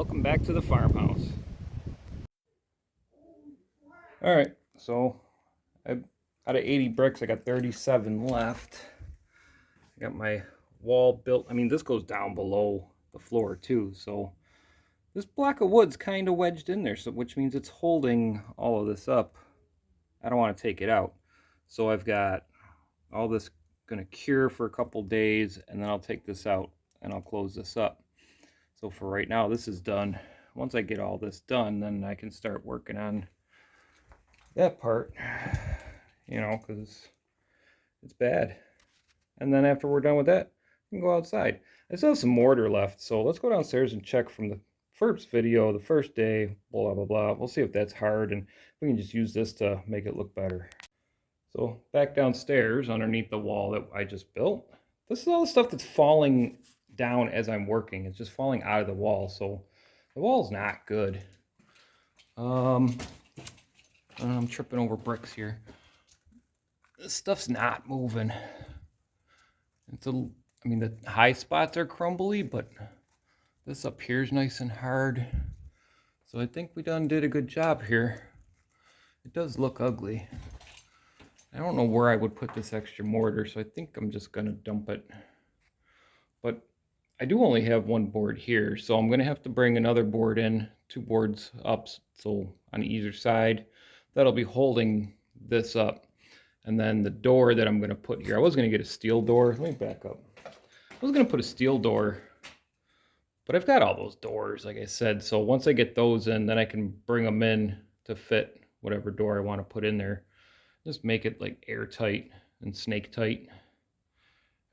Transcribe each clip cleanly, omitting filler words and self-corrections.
Welcome back to the farmhouse. All right, so out of 80 bricks, I got 37 left. I got my wall built. I mean, this goes down below the floor too, so this block of wood's kind of wedged in there, so which means it's holding all of this up. I don't want to take it out, so I've got all this gonna cure for a couple days, and then I'll take this out and I'll close this up. So for right now, this is done. Once I get all this done, then I can start working on that part, because it's bad. And then after we're done with that, we can go outside. I still have some mortar left, so let's go downstairs and check from the first video, the first day, blah, blah, blah. We'll see if that's hard, and we can just use this to make it look better. So back downstairs, underneath the wall that I just built, this is all the stuff that's falling down as I'm working. It's just falling out of the wall, so the wall's not good. I'm tripping over bricks here. This stuff's not moving. I mean, the high spots are crumbly, but this up here is nice and hard. So I think we done did a good job here. It does look ugly. I don't know where I would put this extra mortar, so I think I'm just gonna dump it. But I do only have one board here, so I'm gonna have to bring another board in, 2 boards up, so on either side. That'll be holding this up. And then the door that I'm going to put here, I was going to get a steel door. Let me back up. I was going to put a steel door, but I've got all those doors, like I said. So once I get those in, then I can bring them in to fit whatever door I want to put in there. Just make it like airtight and snake tight.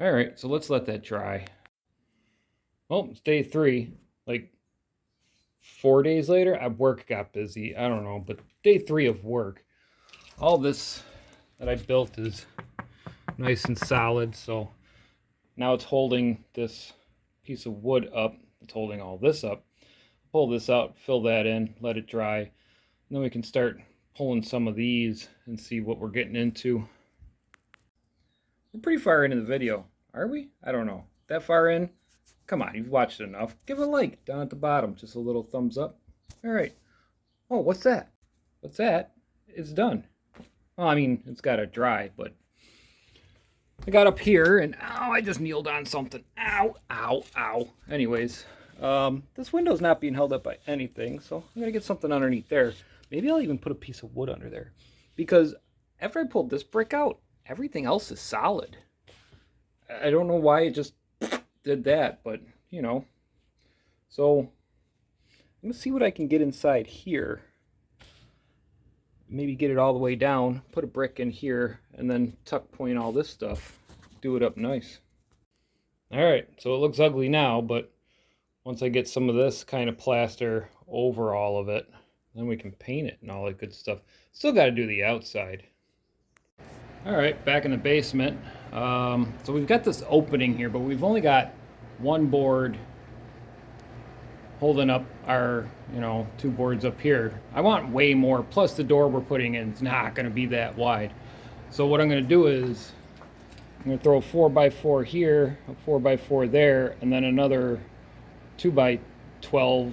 All right, so let's let that dry. Well, it's day 3. Like 4 days later, work got busy. I don't know, but day 3 of work. All this that I built is nice and solid, so now it's holding this piece of wood up. It's holding all this up. Pull this out, fill that in, let it dry, and then we can start pulling some of these and see what we're getting into. We're pretty far into the video, are we? I don't know. That far in? Come on, you've watched it enough. Give it a like down at the bottom, just a little thumbs up. All right. Oh, what's that? What's that? It's done. Well, I mean, it's got to dry, but I got up here and ow, I just kneeled on something. Ow, ow, ow. Anyways, this window's not being held up by anything, so I'm going to get something underneath there. Maybe I'll even put a piece of wood under there, because after I pulled this brick out, everything else is solid. I don't know why it just did that, but, So I'm going to see what I can get inside here. Maybe get it all the way down, put a brick in here, and then tuck point all this stuff. Do it up nice. All right, so it looks ugly now, but once I get some of this kind of plaster over all of it, then we can paint it and all that good stuff. Still got to do the outside. All right, back in the basement. So we've got this opening here, but we've only got one board holding up our 2 boards up here. I want way more, plus the door we're putting in is not going to be that wide. So what I'm going to do is I'm going to throw a 4x4 here, a 4x4 there, and then another 2x12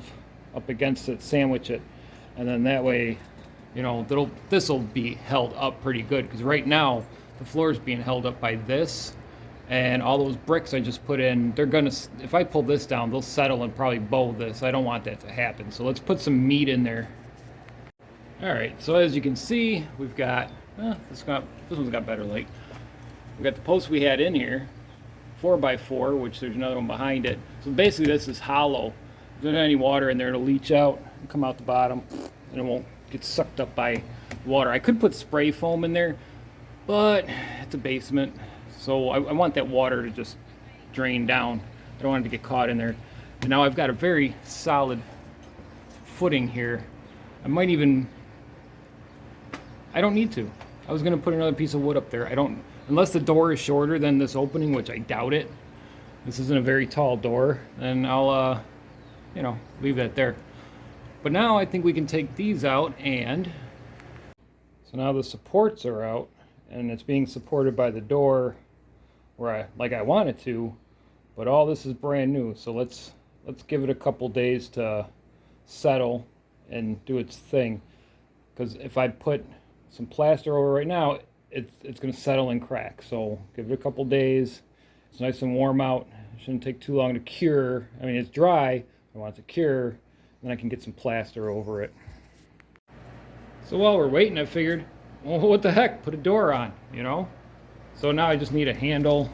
up against it, sandwich it, and then that way this will be held up pretty good, because right now the floor is being held up by this. And all those bricks I just put in, they're gonna, if I pull this down, they'll settle and probably bow this. I don't want that to happen. So let's put some meat in there. All right, so as you can see, we've got, this one's got better light. We've got the post we had in here, 4x4, which there's another one behind it. So basically this is hollow. If there's any water in there, it'll leach out and come out the bottom, and it won't get sucked up by water. I could put spray foam in there, but it's a basement. So I want that water to just drain down. I don't want it to get caught in there. And now I've got a very solid footing here. I don't need to. I was gonna put another piece of wood up there. Unless the door is shorter than this opening, which I doubt it. This isn't a very tall door, and I'll, leave that there. But now I think we can take these out, and so now the supports are out, and it's being supported by the door where I want it to, but all this is brand new. So let's give it a couple days to settle and do its thing. Because if I put some plaster over right now, it's going to settle and crack. So give it a couple days. It's nice and warm out. It shouldn't take too long to cure. I mean, it's dry. I want it to cure. Then I can get some plaster over it. So while we're waiting, I figured, well, what the heck? Put a door on, you know? So now I just need a handle.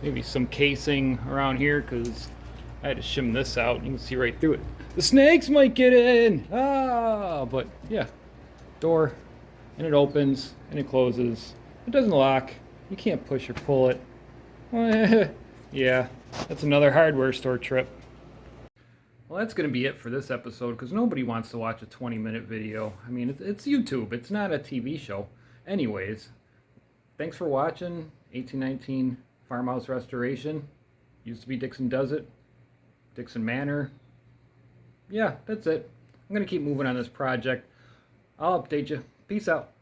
Maybe some casing around here because I had to shim this out. You can see right through it. The snakes might get in! Ah! But yeah, door, and it opens, and it closes. It doesn't lock. You can't push or pull it. Yeah, that's another hardware store trip. Well, that's going to be it for this episode because nobody wants to watch a 20-minute video. I mean, it's YouTube. It's not a TV show. Anyways, thanks for watching 1819 Farmhouse Restoration. Used to be Dixon Does It. Dixon Manor. Yeah, that's it. I'm going to keep moving on this project. I'll update you. Peace out.